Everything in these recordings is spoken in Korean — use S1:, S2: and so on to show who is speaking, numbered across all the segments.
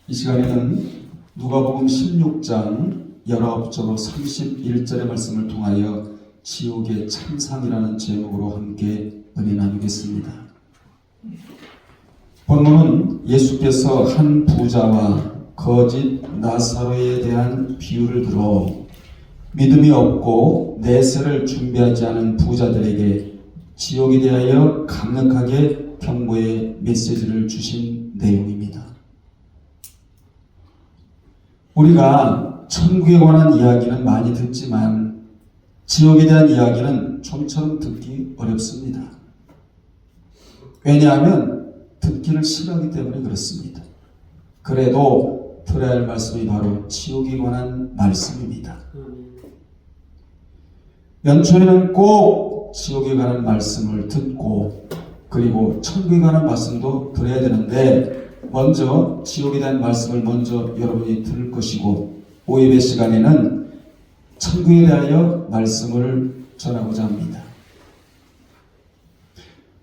S1: 이 시간에는 누가복음 16장 19절로 31절의 말씀을 통하여 지옥의 참상이라는 제목으로 함께 은혜 나누겠습니다. 본문은 예수께서 한 부자와 거짓 나사로에 대한 비유를 들어 믿음이 없고 내세를 준비하지 않은 부자들에게 지옥에 대하여 강력하게 경고의 메시지를 주신 내용입니다. 우리가 천국에 관한 이야기는 많이 듣지만 지옥에 대한 이야기는 좀처럼 듣기 어렵습니다. 왜냐하면 듣기를 싫어하기 때문에 그렇습니다. 그래도 들어야 할 말씀이 바로 지옥에 관한 말씀입니다. 연초에는 꼭 지옥에 관한 말씀을 듣고 그리고 천국에 관한 말씀도 들어야 되는데 먼저 지옥에 대한 말씀을 먼저 여러분이 들을 것이고 오예배 시간에는 천국에 대하여 말씀을 전하고자 합니다.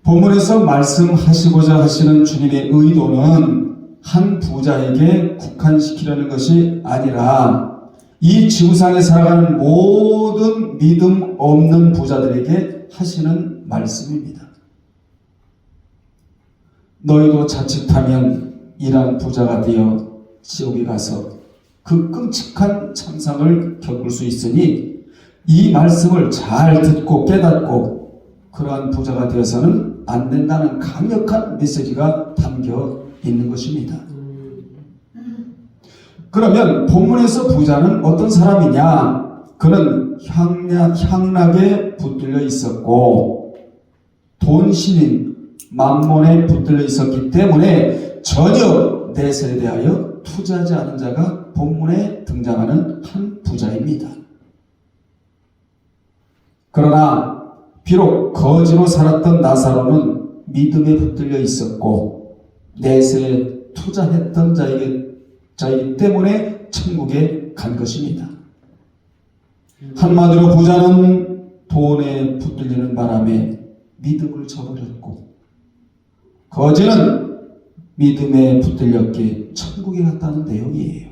S1: 본문에서 말씀하시고자 하시는 주님의 의도는 한 부자에게 국한시키려는 것이 아니라 이 지구상에 살아가는 모든 믿음 없는 부자들에게 하시는 말씀입니다. 너희도 자칫하면 이러한 부자가 되어 지옥에 가서 그 끔찍한 참상을 겪을 수 있으니 이 말씀을 잘 듣고 깨닫고 그러한 부자가 되어서는 안 된다는 강력한 메시지가 담겨 있는 것입니다. 그러면 본문에서 부자는 어떤 사람이냐? 그는 향락에 붙들려 있었고 돈신인 만몬에 붙들려 있었기 때문에 전혀 내세에 대하여 투자하지 않은 자가 본문에 등장하는 한 부자입니다. 그러나 비록 거지로 살았던 나사로는 믿음에 붙들려 있었고 내세에 투자했던 자이기 때문에 천국에 간 것입니다. 한마디로 부자는 돈에 붙들리는 바람에 믿음을 저버렸고 거지는 믿음에 붙들렸기에 천국에 갔다는 내용이에요.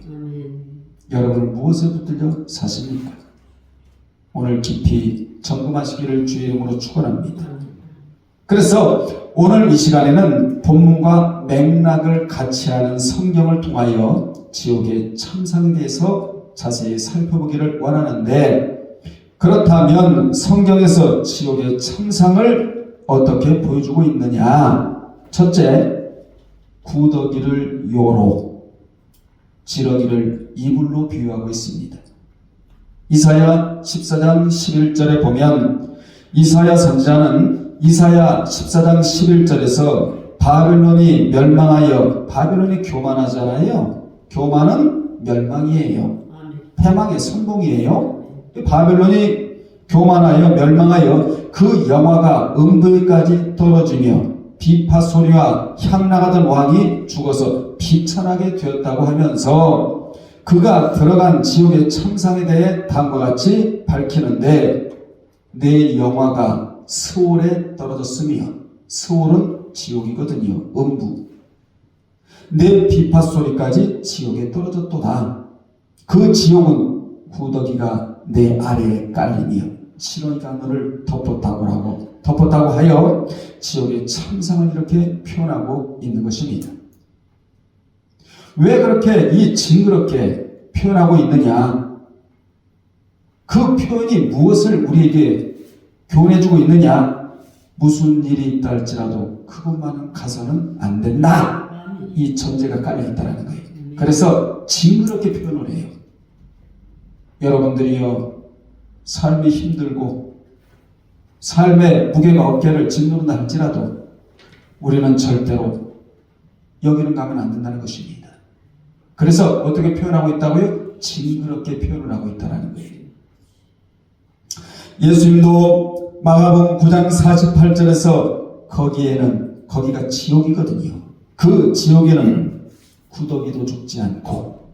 S1: 여러분 무엇에 붙들려 사십니까? 오늘 깊이 점검하시기를 주의 이름으로 축원합니다. 그래서 오늘 이 시간에는 본문과 맥락을 같이 하는 성경을 통하여 지옥의 참상에 대해서 자세히 살펴보기를 원하는데 그렇다면 성경에서 지옥의 참상을 어떻게 보여주고 있느냐? 첫째, 구더기를 요로, 지렁이를 이불로 비유하고 있습니다. 이사야 14장 11절에 보면 이사야 선지자는 이사야 14장 11절에서 바빌론이 멸망하여, 바빌론이 교만하잖아요. 교만은 멸망이에요. 패망의 선봉이에요. 바빌론이 교만하여 멸망하여 그 영화가 음부에까지 떨어지며 비파 소리와 향나가던 왕이 죽어서 비천하게 되었다고 하면서 그가 들어간 지옥의 참상에 대해 다음과 같이 밝히는데 내 영화가 스올에 떨어졌으며 스올은 지옥이거든요. 음부. 내 비파 소리까지 지옥에 떨어졌도다. 그 지옥은 구더기가 내 아래에 깔리며 지렁이가 너를 덮었다고 하여 지옥의 참상을 이렇게 표현하고 있는 것입니다. 왜 그렇게 이 징그럽게 표현하고 있느냐? 그 표현이 무엇을 우리에게 교훈해주고 있느냐? 무슨 일이 있다 할지라도 그것만은 가서는 안 된다. 이 전제가 깔려있다는 거예요. 그래서 징그럽게 표현을 해요. 여러분들이요, 삶이 힘들고 삶의 무게가 어깨를 짓누른다 할지라도 우리는 절대로 여기는 가면 안 된다는 것입니다. 그래서 어떻게 표현하고 있다고요? 징그럽게 표현을 하고 있다는 거예요. 예수님도 마가복음 9장 48절에서 거기가 지옥이거든요. 그 지옥에는 구더기도 죽지 않고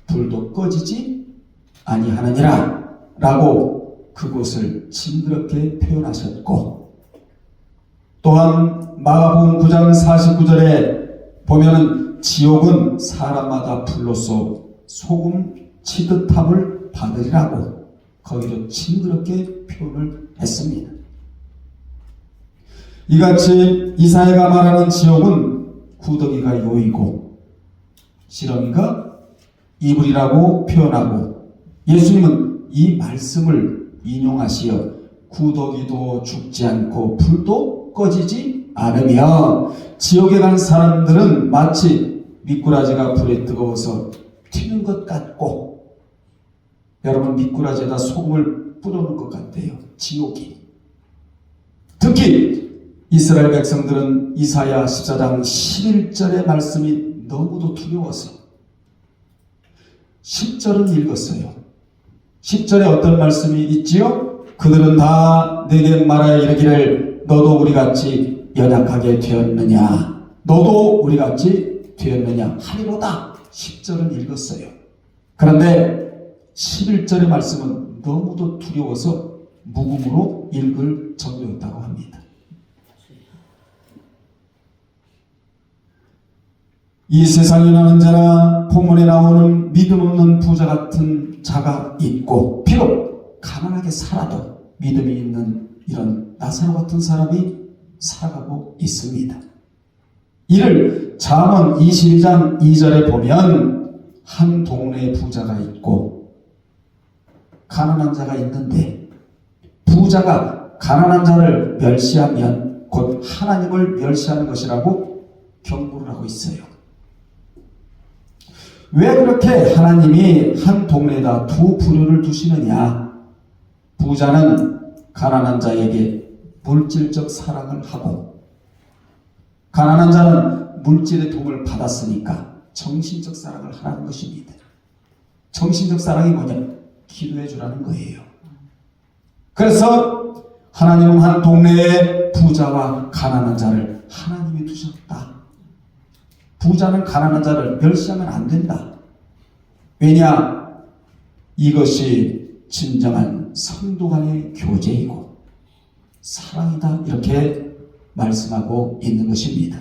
S1: 불도 꺼지지 아니하느니라 라고 그곳을 징그럽게 표현하셨고 또한 마가복음 9장 49절에 보면은 지옥은 사람마다 불로써 소금 치듯함을 받으리라고 거기도 징그럽게 표현을 했습니다. 이같이 이사야가 말하는 지옥은 구더기가 요이고 지렁이가 이불이라고 표현하고, 예수님은 이 말씀을 인용하시어 구더기도 죽지 않고 불도 꺼지지 않으며 지옥에 간 사람들은 마치 미꾸라지가 불에 뜨거워서 튀는 것 같고, 여러분 미꾸라지에다 소금을 뿌려놓은 것 같아요. 지옥이. 특히 이스라엘 백성들은 이사야 14장 11절의 말씀이 너무도 두려워서 10절은 읽었어요. 10절에 어떤 말씀이 있지요? 그들은 다 내게 말하여 이르기를 너도 우리같이 연약하게 되었느냐, 너도 우리같이 되었느냐 하리로다. 10절은 읽었어요. 그런데 11절의 말씀은 너무도 두려워서 묵음으로 읽을 정도였다고 합니다. 이 세상에는 언제나 본문에 나오는 믿음 없는 부자 같은 자가 있고, 비록 가난하게 살아도 믿음이 있는 이런 나사로 같은 사람이 살아가고 있습니다. 이를 잠언 22장 2절에 보면 한 동네에 부자가 있고 가난한 자가 있는데, 부자가 가난한 자를 멸시하면 곧 하나님을 멸시하는 것이라고 경고를 하고 있어요. 왜 그렇게 하나님이 한 동네에다 두 부류를 두시느냐? 부자는 가난한 자에게 물질적 사랑을 하고, 가난한 자는 물질의 도움을 받았으니까 정신적 사랑을 하라는 것입니다. 정신적 사랑이 뭐냐? 기도해 주라는 거예요. 그래서 하나님은 한 동네에 부자와 가난한 자를 하나님이 두셨다. 부자는 가난한 자를 멸시하면 안 된다. 왜냐? 이것이 진정한 성도 간의 교제이고 사랑이다. 이렇게 말씀하고 있는 것입니다.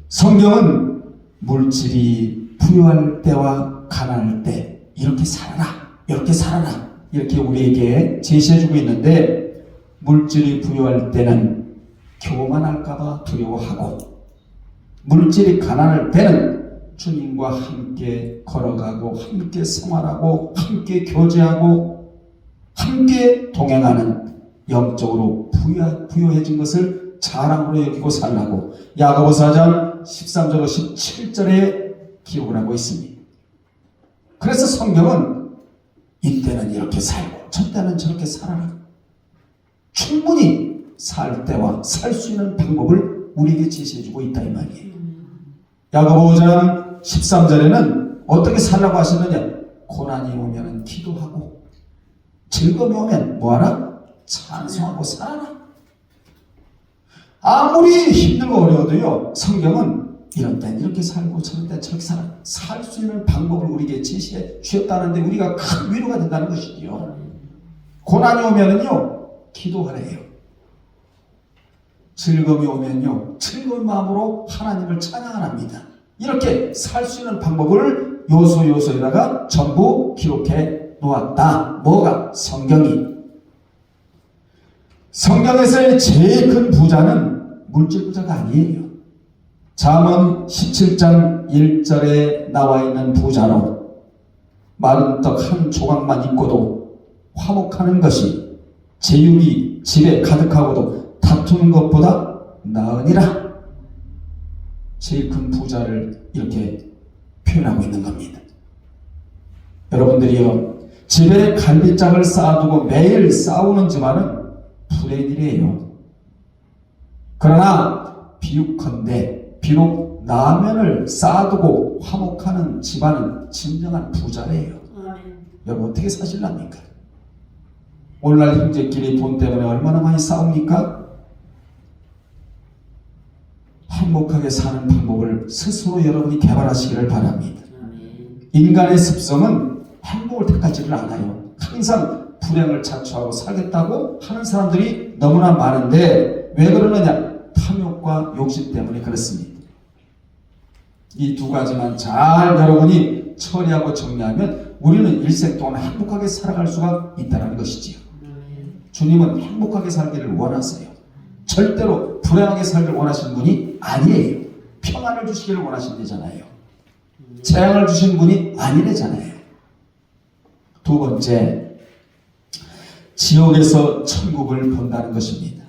S1: 성경은 물질이 부유할 때와 가난할 때 이렇게 살아라, 이렇게 살아라, 이렇게 우리에게 제시해주고 있는데, 물질이 부유할 때는 교만할까봐 두려워하고, 물질이 가난할 때는 주님과 함께 걸어가고 함께 생활하고 함께 교제하고 함께 동행하는 영적으로 부유해진 것을 자랑으로 여기고 살라고 야고보서 4장 13절로 17절에 기록을 하고 있습니다. 그래서 성경은 이때는 이렇게 살고 저때는 저렇게 살아라, 충분히 살 때와 살 수 있는 방법을 우리에게 제시해주고 있다 이 말이에요. 야고보 5장 13절에는 어떻게 살라고 하시느냐? 고난이 오면 기도하고 즐거움이 오면 뭐하라? 찬송하고 살아라. 아무리 힘들고 어려워도요, 성경은 이런 땐 이렇게 살고 저런 땐 저렇게 살아, 살 수 있는 방법을 우리에게 제시해 주셨다는데 우리가 큰 위로가 된다는 것이지요. 고난이 오면은요 기도하래요. 즐거움이 오면요 즐거운 마음으로 하나님을 찬양합니다. 이렇게 살 수 있는 방법을 요소에다가 전부 기록해 놓았다. 뭐가? 성경이. 성경에서의 제일 큰 부자는 물질 부자가 아니에요. 잠언 17장 1절에 나와 있는 부자로 마른 떡 한 조각만 있고도 화목하는 것이 제육이 집에 가득하고도 다투는 것보다 나으니라. 제일 큰 부자를 이렇게 표현하고 있는 겁니다. 여러분들이요, 집에 갈비짝을 쌓아두고 매일 싸우는 집안은 불행이래요. 그러나 비유컨대 비록 라면을 쌓아두고 화목하는 집안은 진정한 부자래요. 여러분 어떻게 사실랍니까? 오늘날 형제끼리 돈 때문에 얼마나 많이 싸웁니까? 행복하게 사는 방법을 스스로 여러분이 개발하시기를 바랍니다. 인간의 습성은 행복을 택하지를 않아요. 항상 불행을 자초하고 살겠다고 하는 사람들이 너무나 많은데 왜 그러느냐? 탐욕과 욕심 때문에 그렇습니다. 이 두 가지만 잘 여러분이 처리하고 정리하면 우리는 일생 동안 행복하게 살아갈 수가 있다는 것이지요. 주님은 행복하게 살기를 원하세요. 절대로 불행하게 살기를 원하시는 분이 아니에요. 평안을 주시기를 원하신다잖아요. 재앙을 주신 분이 아니래잖아요. 두 번째, 지옥에서 천국을 본다는 것입니다.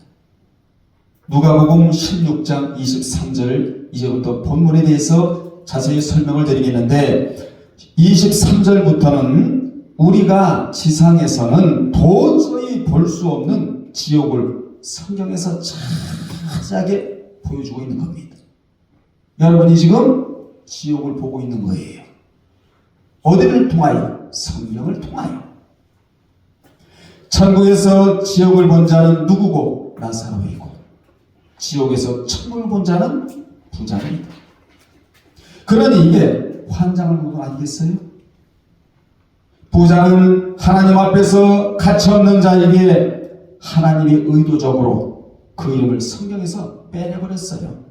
S1: 누가복음 16장 23절, 이제부터 본문에 대해서 자세히 설명을 드리겠는데 23절부터는 우리가 지상에서는 도저히 볼 수 없는 지옥을 성경에서 자세하게 보여주고 있는 겁니다. 여러분이 지금 지옥을 보고 있는 거예요. 어디를 통하여? 성경을 통하여. 천국에서 지옥을 본 자는 누구고? 나사로이고, 지옥에서 천국을 본 자는 부자입니다. 그러니 이게 환장을 보는 거 아니겠어요? 부자는 하나님 앞에서 가치없는 자에게 하나님이 의도적으로 그 이름을 성경에서 빼내버렸어요.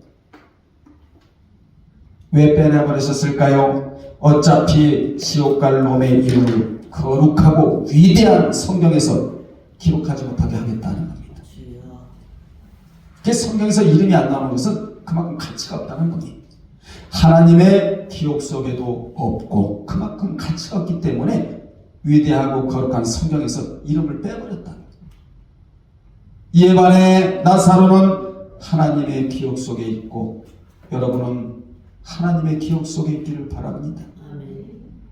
S1: 왜 빼내버리셨을까요? 어차피 지옥 갈 놈의 이름을 거룩하고 위대한 성경에서 기록하지 못하게 하겠다는 겁니다. 그 성경에서 이름이 안 나오는 것은 그만큼 가치가 없다는 겁니다. 하나님의 기록 속에도 없고 그만큼 가치가 없기 때문에 위대하고 거룩한 성경에서 이름을 빼버렸다. 이에 반해 나사로는 하나님의 기억 속에 있고 여러분은 하나님의 기억 속에 있기를 바랍니다.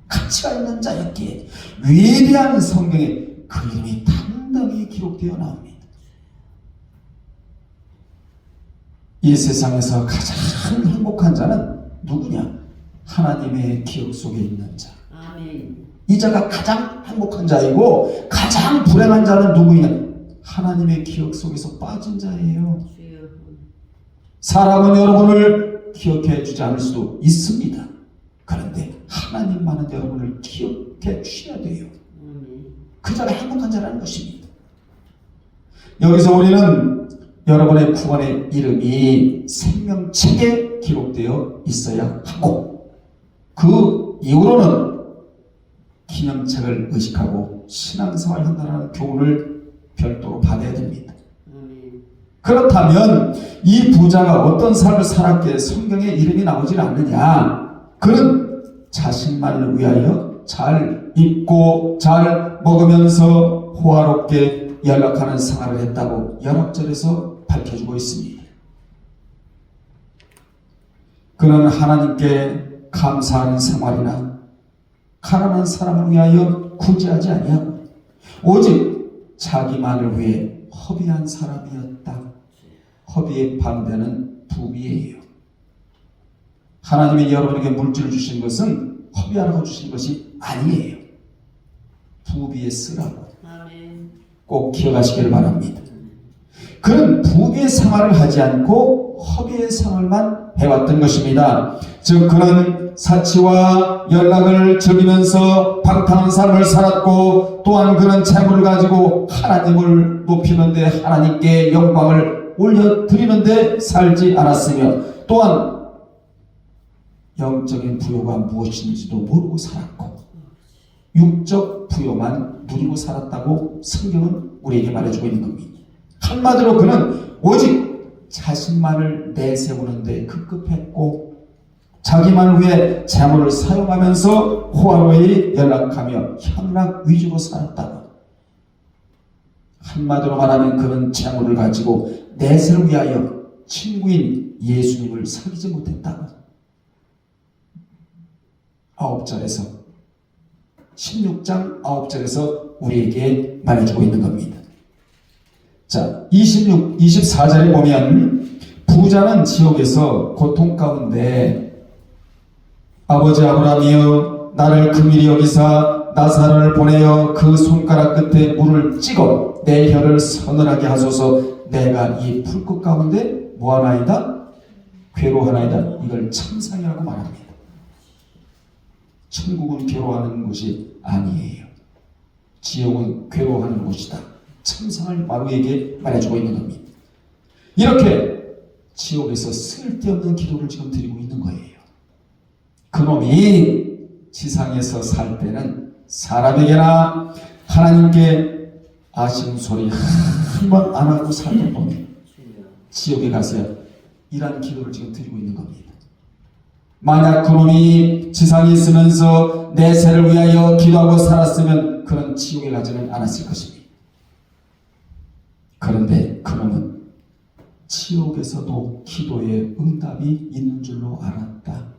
S1: 가치가 있는 자였기에 위대한 성경에 그 이름이 당당히 기록되어 나옵니다. 이 세상에서 가장 행복한 자는 누구냐? 하나님의 기억 속에 있는 자. 이 자가 가장 행복한 자이고 가장 불행한 자는 누구냐? 하나님의 기억 속에서 빠진 자예요. 사람은 여러분을 기억해 주지 않을 수도 있습니다. 그런데 하나님만은 여러분을 기억해 주셔야 돼요. 그 자가 행복한 자라는 것입니다. 여기서 우리는 여러분의 구원의 이름이 생명책에 기록되어 있어야 하고 그 이후로는 기념책을 의식하고 신앙생활을 한다는 교훈을 별도로 받아야 됩니다. 그렇다면 이 부자가 어떤 삶을 살았기에 성경에 이름이 나오질 않느냐? 그는 자신만을 위하여 잘 입고 잘 먹으면서 호화롭게 연락하는 생활을 했다고 연합절에서 밝혀주고 있습니다. 그는 하나님께 감사하는 생활이나 가난한 사람을 위하여 구제하지 아니하고 오직 자기만을 위해 허비한 사람이었다. 허비에 반대는 부비예요. 하나님이 여러분에게 물질을 주신 것은 허비하라고 주신 것이 아니에요. 부비에 쓰라고. 꼭 기억하시길 바랍니다. 그는 부비의 생활을 하지 않고 허비의 생활만 해왔던 것입니다. 즉 그는 사치와 연락을 즐기면서 방탕한 삶을 살았고 또한 그는 재물을 가지고 하나님을 높이는데 하나님께 영광을 올려드리는데 살지 않았으며 또한 영적인 부요가 무엇인지도 모르고 살았고 육적 부요만 누리고 살았다고 성경은 우리에게 말해주고 있는 겁니다. 한마디로 그는 오직 자신만을 내세우는 데 급급했고 자기만을 위해 재물을 사용하면서 호화로이 연락하며 향락 위주로 살았다. 한마디로 말하면 그는 재물을 가지고 내세를 위하여 친구인 예수님을 사귀지 못했다. 9절에서 16장 9절에서 우리에게 말해주고 있는 겁니다. 자, 24절에 보면 부자는 지옥에서 고통 가운데 아버지 아브라함이여 나를 긍휼히 여기사 나사로를 보내어 그 손가락 끝에 물을 찍어 내 혀를 서늘하게 하소서. 내가 이 풀꽃 가운데 뭐하나이다? 괴로워하나이다. 이걸 참상이라고 말합니다. 천국은 괴로워하는 곳이 아니에요. 지옥은 괴로워하는 곳이다. 참상을 마루에게 말해주고 있는 겁니다. 이렇게 지옥에서 쓸데없는 기도를 지금 드리고 있는 거예요. 그놈이 지상에서 살 때는 사람에게나 하나님께 아쉬운 소리 한 번 안 하고 살던 놈이 지옥에 가서 이런 기도를 지금 드리고 있는 겁니다. 만약 그놈이 지상에 있으면서 내 세를 위하여 기도하고 살았으면 그는 지옥에 가지는 않았을 것입니다. 그런데 그놈은 지옥에서도 기도의 응답이 있는 줄로 알았다.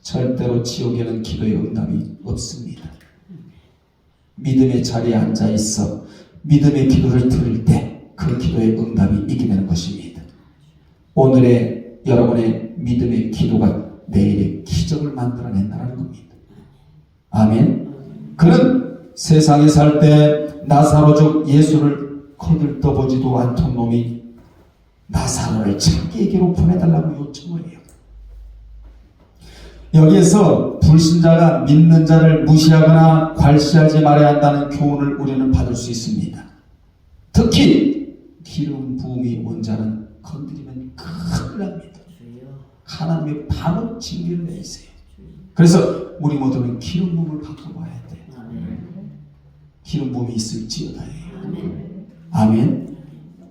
S1: 절대로 지옥에는 기도의 응답이 없습니다. 믿음의 자리에 앉아 있어 믿음의 기도를 들을 때 그 기도의 응답이 있게 되는 것입니다. 오늘의 여러분의 믿음의 기도가 내일의 기적을 만들어낸다는 겁니다. 아멘. 그는 세상에 살 때 나사로적 예수를 거들떠보지도 않던 놈이 나사로를 자기에게로 보내달라고 요청을 해요. 여기에서 불신자가 믿는 자를 무시하거나 괄시하지 말아야 한다는 교훈을 우리는 받을 수 있습니다. 특히 기름 부음이 온 자는 건드리면 큰일 납니다. 하나님의 바로 징계를 내리세요. 그래서 우리 모두는 기름 부음을 받고 와야 돼요. 기름 부음이 있을지어다예요. 아멘.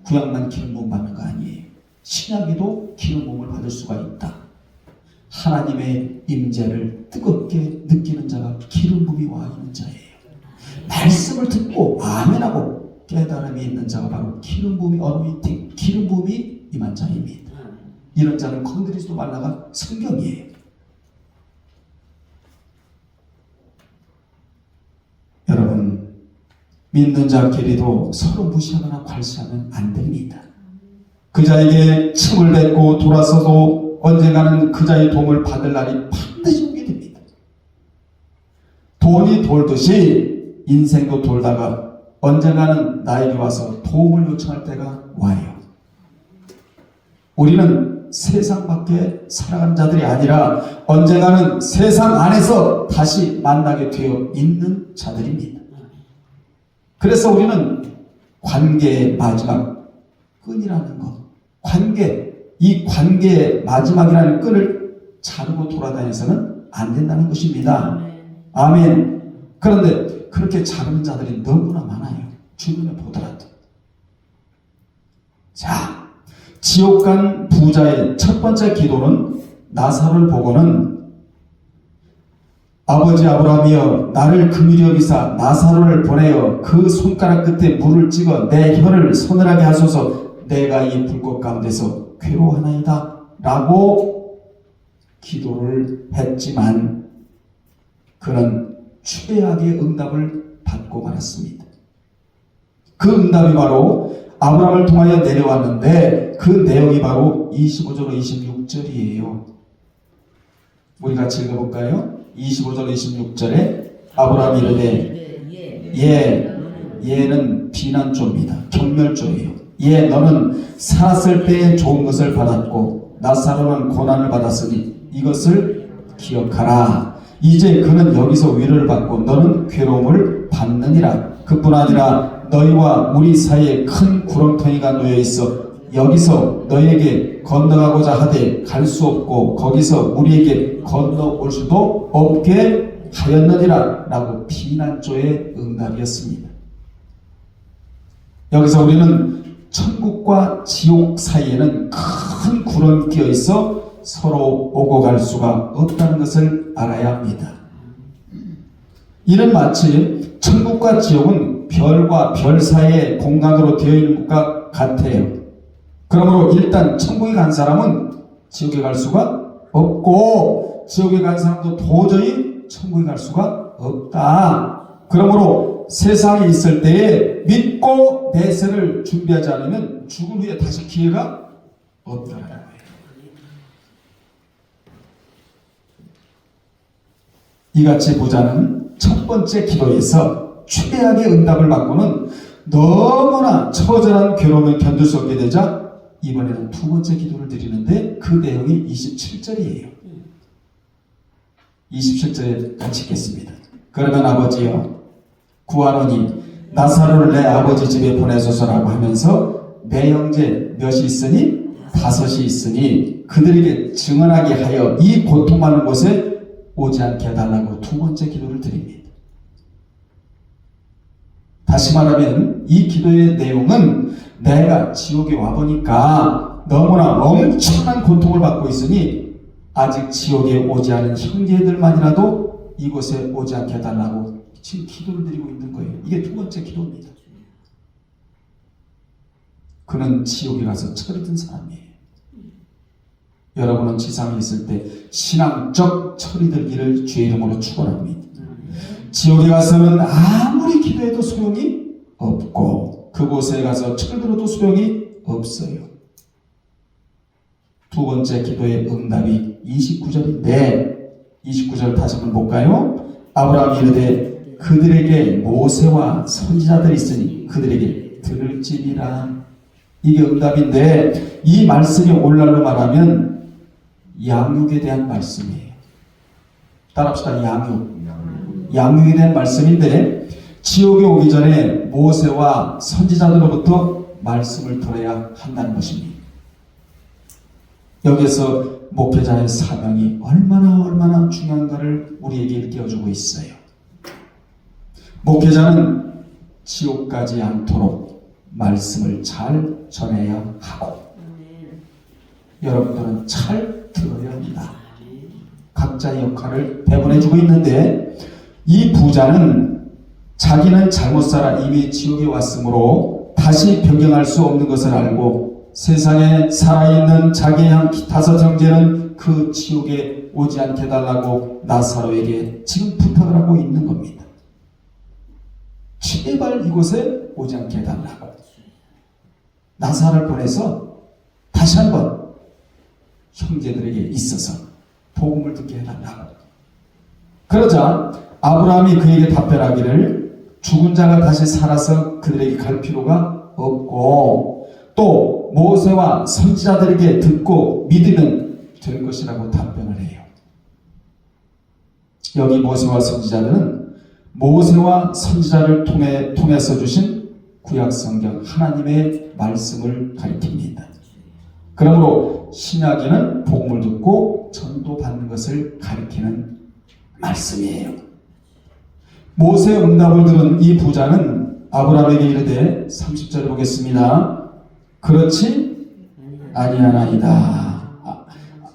S1: 구약만 기름 부음 받는 거 아니에요. 신약에도 기름 부음을 받을 수가 있다. 하나님의 임재를 뜨겁게 느끼는 자가 기름 부음이 와 있는 자예요. 말씀을 듣고 아멘하고 깨달음이 있는 자가 바로 기름 부음이 어노인팅, 기름 부음이 임한 자입니다. 이런 자는 건드리지도 말라가 성경이에요. 여러분, 믿는 자끼리도 서로 무시하거나 괄시하면 안 됩니다. 그 자에게 침을 뱉고 돌아서도 언젠가는 그 자의 도움을 받을 날이 반드시 오게 됩니다. 돈이 돌듯이 인생도 돌다가 언젠가는 나에게 와서 도움을 요청할 때가 와요. 우리는 세상 밖에 살아간 자들이 아니라 언젠가는 세상 안에서 다시 만나게 되어 있는 자들입니다. 그래서 우리는 관계의 마지막 끈이라는 것, 이 관계의 마지막이라는 끈을 자르고 돌아다녀서는 안 된다는 것입니다. 아멘. 그런데 그렇게 자르는 자들이 너무나 많아요. 주변에 보더라도. 자, 지옥 간 부자의 첫 번째 기도는 나사로를 보고는 아버지 아브라함이여 나를 긍휼히 여기사 나사로를 보내어 그 손가락 끝에 물을 찍어 내 혀를 서늘하게 하소서 내가 이 불꽃 가운데서 괴로워하나이다 라고 기도를 했지만 그는 최악의 응답을 받고 말았습니다. 그 응답이 바로 아브라함을 통하여 내려왔는데 그 내용이 바로 25절 26절이에요. 우리 같이 읽어볼까요? 25절 26절에 아브라함이 이르되 예는 비난조입니다. 경멸조예요. 너는 살았을 때에 좋은 것을 받았고 나사로는 고난을 받았으니 이것을 기억하라. 이제 그는 여기서 위로를 받고 너는 괴로움을 받느니라. 그뿐 아니라 너희와 우리 사이에 큰 구렁텅이가 놓여 있어 여기서 너희에게 건너가고자 하되 갈 수 없고 거기서 우리에게 건너올 수도 없게 하였느니라 라고 비난조의 응답이었습니다. 여기서 우리는 천국과 지옥 사이에는 큰 구렁이 끼어 있어 서로 오고 갈 수가 없다는 것을 알아야 합니다. 이는 마치 천국과 지옥은 별과 별 사이의 공간으로 되어 있는 것과 같아요. 그러므로 일단 천국에 간 사람은 지옥에 갈 수가 없고 지옥에 간 사람도 도저히 천국에 갈 수가 없다. 그러므로 세상에 있을 때에 믿고 내세를 준비하지 않으면 죽은 후에 다시 기회가 없다는 거예요. 이같이 부자는 첫 번째 기도에서 최악의 응답을 받고는 너무나 처절한 괴로움을 견딜 수 없게 되자 이번에는 두 번째 기도를 드리는데 그 내용이 27절이에요. 27절에 같이 읽겠습니다. 그러면 아버지여 구하노니 나사로를 내 아버지 집에 보내소서라고 하면서 내 형제 몇이 있으니 5이 있으니 그들에게 증언하게 하여 이 고통 많은 곳에 오지 않게 해달라고 두 번째 기도를 드립니다. 다시 말하면 이 기도의 내용은 내가 지옥에 와보니까 너무나 엄청난 고통을 받고 있으니 아직 지옥에 오지 않은 형제들만이라도 이곳에 오지 않게 해달라고 지금 기도를 드리고 있는 거예요. 이게 두 번째 기도입니다. 그는 지옥에 가서 철이 든 사람이에요. 여러분은 지상에 있을 때 신앙적 철이 들기를 주의 이름으로 축원합니다. 지옥에 가서는 아무리 기도해도 소용이 없고 그곳에 가서 철들어도 소용이 없어요. 두 번째 기도의 응답이 29절인데 29절 다시 한번 볼까요? 아브라함이 이르되 그들에게 모세와 선지자들이 있으니 그들에게 들을지니라. 이게 응답인데 이 말씀이 오늘날로 말하면 양육에 대한 말씀이에요. 따라합시다. 양육에 대한 말씀인데 지옥에 오기 전에 모세와 선지자들로부터 말씀을 들어야 한다는 것입니다. 여기서 목회자의 사명이 얼마나 중요한가를 우리에게 일깨워주고 있어요. 목회자는 지옥 가지 않도록 말씀을 잘 전해야 하고 여러분들은 잘 들어야 합니다. 각자의 역할을 배분해주고 있는데 이 부자는 자기는 잘못 살아 이미 지옥에 왔으므로 다시 변경할 수 없는 것을 알고 세상에 살아있는 자기의 한 5 형제는 그 지옥에 오지 않게 해달라고 나사로에게 지금 부탁을 하고 있는 겁니다. 제발 이곳에 오지 않게 해달라고 나사로를 보내서 다시 한번 형제들에게 있어서 복음을 듣게 해달라고. 그러자 아브라함이 그에게 답변하기를 죽은 자가 다시 살아서 그들에게 갈 필요가 없고 또 모세와 선지자들에게 듣고 믿으면 될 것이라고 답변을 해요. 여기 모세와 선지자들은 모세와 선지자를 통해서 주신 구약성경 하나님의 말씀을 가리킵니다. 그러므로 신약에는 복음을 듣고 전도받는 것을 가리키는 말씀이에요. 모세의 응답을 들은 이 부자는 아브라함에게 이르되 30절을 보겠습니다. 그렇지 아니하나이다.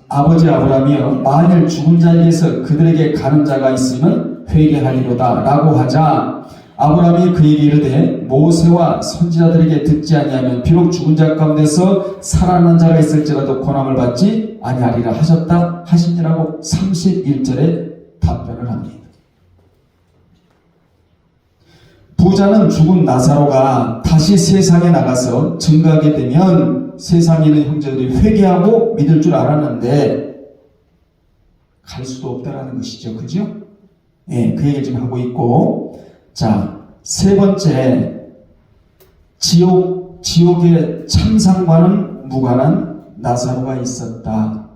S1: 아버지 아브라함이여 만일 죽은 자에게서 그들에게 가는 자가 있으면 회개하리로다 라고 하자 아브라함이 그에게 이르되 모세와 선지자들에게 듣지 아니하면 비록 죽은 자 가운데서 살아난 자가 있을지라도 고난을 받지 아니하리라 하셨다 하시니라고 31절에 답변을 합니다. 부자는 죽은 나사로가 다시 세상에 나가서 증거하게 되면 세상에 있는 형제들이 회개하고 믿을 줄 알았는데 갈 수도 없다라는 것이죠. 그죠? 예, 그 얘기를 지금 하고 있고, 자, 세 번째, 지옥의 참상과는 무관한 나사로가 있었다.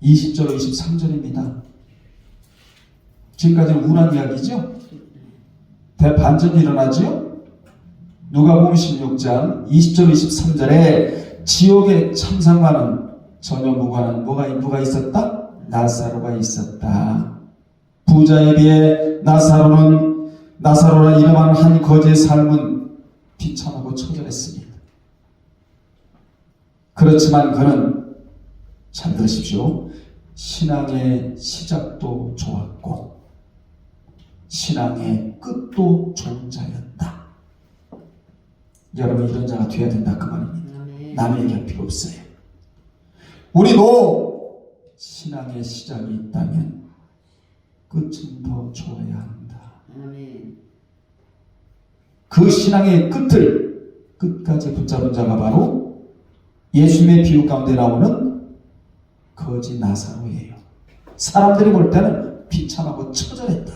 S1: 20절, 23절입니다. 지금까지 우울한 이야기죠? 대반전이 일어나죠? 누가복음 16장 20절, 23절에 지옥의 참상과는 전혀 무관한 누가 있었다? 나사로가 있었다. 부자에 비해 나사로라 이름하는 한 거지의 삶은 비참하고 처절했습니다. 그렇지만 그는 잘 들으십시오. 신앙의 시작도 좋았고 신앙의 끝도 좋은 자였다. 여러분 이런 자가 되어야 된다 그 말입니다. 남의 얘기할 필요 없어요. 우리도 신앙의 시작이 있다면 끝은 더 좋아야 한다. 그 신앙의 끝까지 붙잡은 자가 바로 예수님의 비유 가운데 나오는 거지 나사로예요. 사람들이 볼 때는 비참하고 처절했다.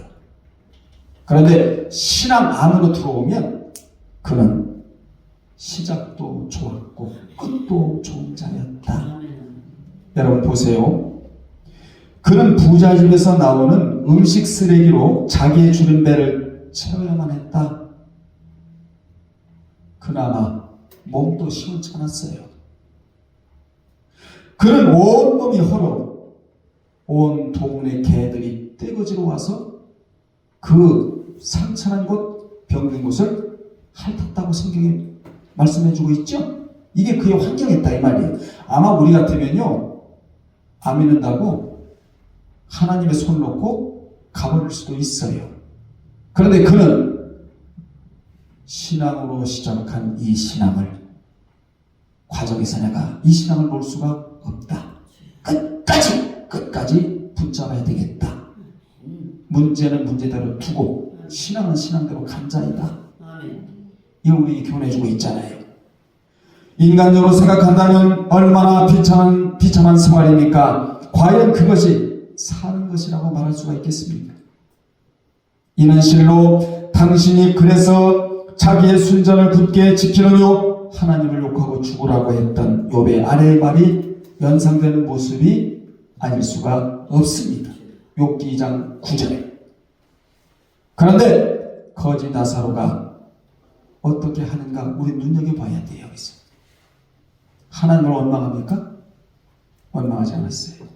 S1: 그런데 신앙 안으로 들어오면 그는 시작도 좋았고 끝도 좋은 자였다. 여러분 보세요. 그는 부자 집에서 나오는 음식 쓰레기로 자기의 주린 배를 채워야만 했다. 그나마 몸도 시원찮았어요. 그는 온몸이 헐어 온 동네 개들이 떼거지로 와서 그 상처난 곳, 병든 곳을 핥았다고 성경에 말씀해주고 있죠. 이게 그의 환경이었다 이 말이에요. 아마 우리 같으면요, 안 믿는다고 하나님의 손을 놓고 가버릴 수도 있어요. 그런데 그는 신앙으로 시작한 이 신앙을, 과정에서 내가 이 신앙을 볼 수가 없다. 끝까지 붙잡아야 되겠다. 문제는 문제대로 두고 신앙은 신앙대로 간자이다. 이걸 우리에게 교훈해주고 있잖아요. 인간적으로 생각한다면 얼마나 비참한 생활입니까? 과연 그것이 사는 것이라고 말할 수가 있겠습니까? 이는 실로 당신이 그래서 자기의 순전을 굳게 지키느뇨 하나님을 욕하고 죽으라고 했던 욥의 아내의 말이 연상되는 모습이 아닐 수가 없습니다. 욥기 2장 9절에. 그런데 거지 나사로가 어떻게 하는가 우리 눈여겨봐야 돼요. 여기서 하나님을 원망합니까? 원망하지 않았어요.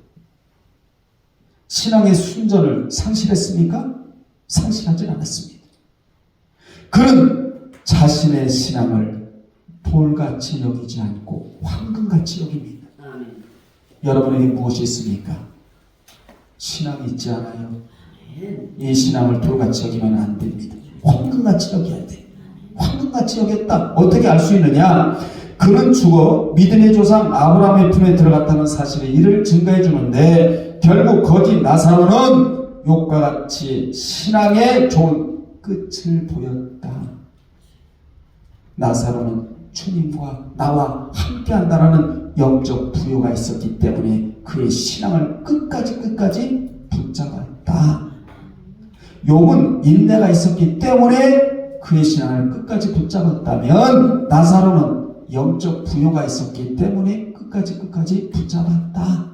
S1: 신앙의 순전을 상실했습니까? 상실하지 않았습니다. 그는 자신의 신앙을 돌같이 여기지 않고 황금같이 여깁니다. 여러분에게 무엇이 있습니까? 신앙이 있지 않아요? 이 신앙을 돌같이 여기면 안 됩니다. 황금같이 여겨야 돼. 황금같이 여겼다. 어떻게 알 수 있느냐? 그는 죽어 믿음의 조상 아브라함의 품에 들어갔다는 사실이 이를 증거해 주는데, 결국 거지 나사로는 욥과 같이 신앙의 좋은 끝을 보였다. 나사로는 주님과 나와 함께한다라는 영적 부요가 있었기 때문에 그의 신앙을 끝까지 붙잡았다. 욥은 인내가 있었기 때문에 그의 신앙을 끝까지 붙잡았다면, 나사로는 영적 부요가 있었기 때문에 끝까지 붙잡았다.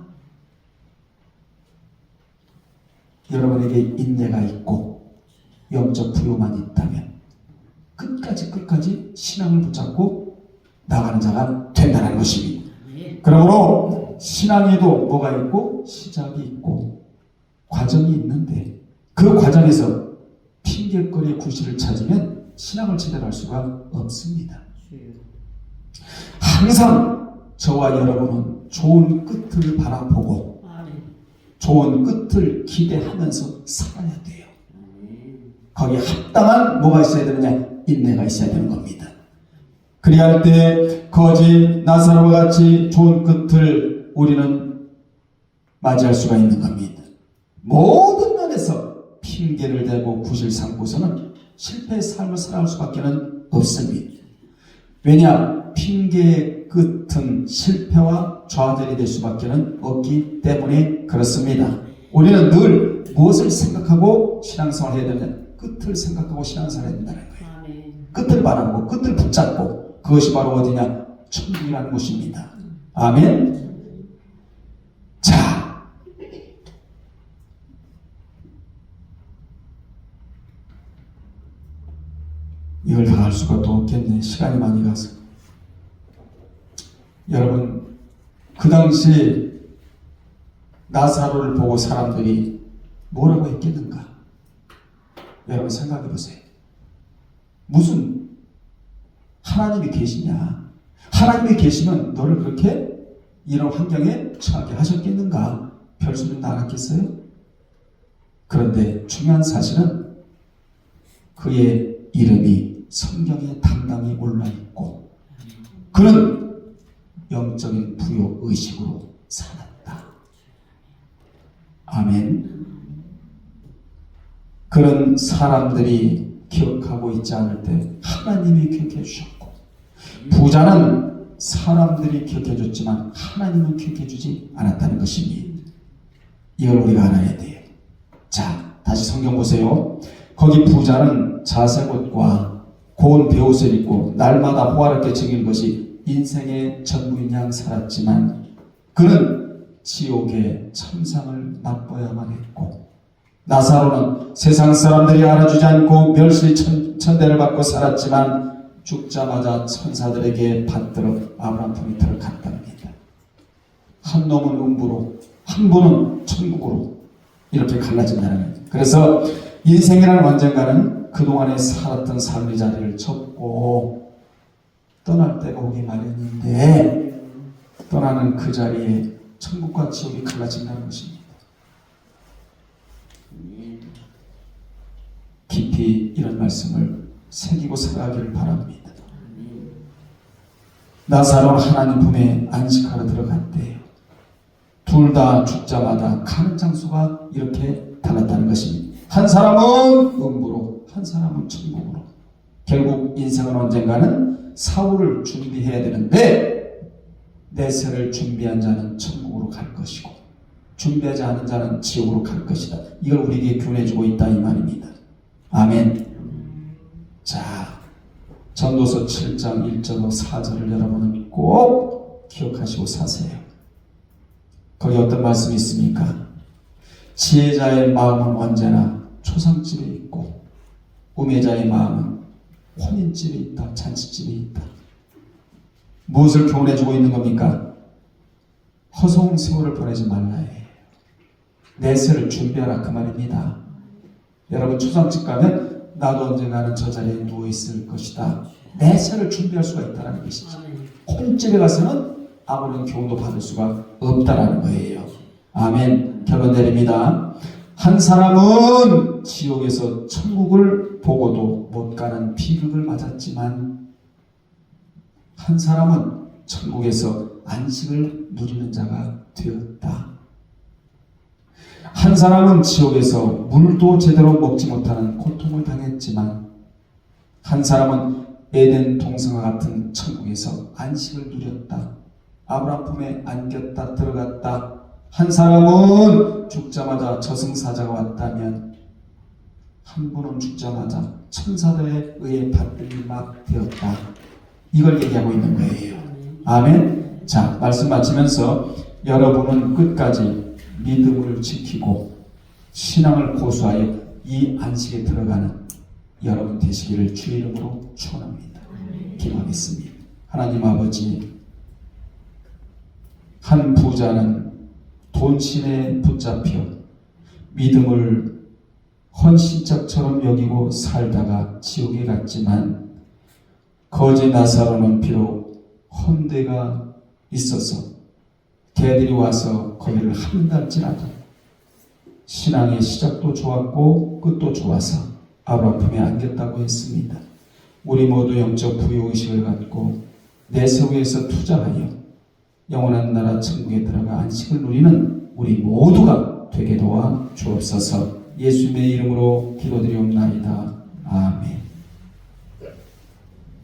S1: 여러분에게 인내가 있고 영적 부요만 있다면 끝까지 신앙을 붙잡고 나가는 자가 된다는 것입니다. 그러므로 신앙에도 뭐가 있고 시작이 있고 과정이 있는데, 그 과정에서 핑계거리의 구실을 찾으면 신앙을 제대로 할 수가 없습니다. 항상 저와 여러분은 좋은 끝을 바라보고 좋은 끝을 기대하면서 살아야 돼요. 거기에 합당한 뭐가 있어야 되느냐? 인내가 있어야 되는 겁니다. 그리야 할 때 거지 나사로와 같이 좋은 끝을 우리는 맞이할 수가 있는 겁니다. 모든 면에서 핑계를 대고 구실 삼고서는 실패의 삶을 살아갈 수밖에 없습니다. 왜냐? 핑계의 끝은 실패와 좌절이 될 수밖에 없기 때문에 그렇습니다. 우리는 늘 무엇을 생각하고 신앙생활을 해야 되느냐? 끝을 생각하고 신앙생활을 해야 된다는 거예요. 끝을 바라보고 끝을 붙잡고, 그것이 바로 어디냐? 천국이라는 곳입니다. 아멘. 자, 이걸 다 할 수가 또 없겠네. 시간이 많이 가서. 여러분, 그 당시 나사로를 보고 사람들이 뭐라고 했겠는가? 여러분 생각해 보세요. 무슨 하나님이 계시냐? 하나님이 계시면 너를 그렇게 이런 환경에 처하게 하셨겠는가? 별소리는 안 하겠어요? 그런데 중요한 사실은 그의 이름이 성경에 당당히 올라있고 그는 영적인 부요 의식으로 살았다. 아멘. 그런 사람들이 기억하고 있지 않을 때 하나님이 기억해 주셨고, 부자는 사람들이 기억해 줬지만 하나님은 기억해 주지 않았다는 것입니다. 이걸 우리가 알아야 돼요. 자, 다시 성경 보세요. 거기 부자는 자색 옷과 고운 베옷을 입고 날마다 호화롭게 즐기는 것이 인생의 전부인 양 살았지만, 그는 지옥의 천상을 맛보야만 했고, 나사로는 세상 사람들이 알아주지 않고 멸시 천대를 받고 살았지만 죽자마자 천사들에게 받들어 아브라함 품에 들어갔답니다. 한 놈은 음부로, 한 분은 천국으로, 이렇게 갈라진다는 거예요. 그래서 인생이라는 언젠가는 그동안에 살았던 삶의 자리를 접고 떠날 때가 오기 마련인데 떠나는 그 자리에 천국과 지옥이 갈라진다는 것입니다. 깊이 이런 말씀을 새기고 살아가기를 바랍니다. 나사로는 하나님 품에 안식하러 들어갔대요. 둘 다 죽자마자 가는 장소가 이렇게 달랐다는 것입니다. 한 사람은 음부로, 한 사람은 천국으로. 결국 인생은 언젠가는 사후를 준비해야 되는데 내세를 준비한 자는 천국으로 갈 것이고 준비하지 않은 자는 지옥으로 갈 것이다. 이걸 우리에게 교훈해주고 있다 이 말입니다. 아멘. 자, 전도서 7장 1절로 4절을 여러분은 꼭 기억하시고 사세요. 거기 어떤 말씀이 있습니까? 지혜자의 마음은 언제나 초상집에 있고 우매자의 마음은 혼인집에 있다, 잔치집에 있다. 무엇을 교훈해주고 있는 겁니까? 허송 세월을 보내지 말라 해. 내세를 준비하라 그 말입니다. 여러분 초상집 가면 나도 언젠가는 저 자리에 누워있을 것이다. 내세를 준비할 수가 있다는 것이죠. 혼집에 가서는 아무런 교훈도 받을 수가 없다라는 거예요. 아멘. 결론 내립니다. 한 사람은 지옥에서 천국을 보고도 못 가는 비극을 맞았지만 한 사람은 천국에서 안식을 누리는 자가 되었다. 한 사람은 지옥에서 물도 제대로 먹지 못하는 고통을 당했지만 한 사람은 에덴 동성과 같은 천국에서 안식을 누렸다. 아브라함 품에 안겼다 들어갔다. 한 사람은 죽자마자 저승사자가 왔다면 한 분은 죽자마자 천사들에 의해 받들이 막 되었다. 이걸 얘기하고 있는 거예요. 아멘. 자, 말씀 마치면서 여러분은 끝까지 믿음을 지키고 신앙을 고수하여 이 안식에 들어가는 여러분 되시기를 주의 이름으로 축원합니다. 기도하겠습니다. 하나님 아버지, 한 부자는 돈신에 붙잡혀 믿음을 헌신짝처럼 여기고 살다가 지옥에 갔지만 거지 나사로는 비록 헌대가 있어서 개들이 와서 거기를 한달지라도 신앙의 시작도 좋았고 끝도 좋아서 아브라함 품에 안겼다고 했습니다. 우리 모두 영적 부유의식을 갖고 내세우에서 투자하여 영원한 나라 천국에 들어가 안식을 누리는 우리 모두가 되게 도와 주옵소서. 예수님의 이름으로 기도드리옵나이다.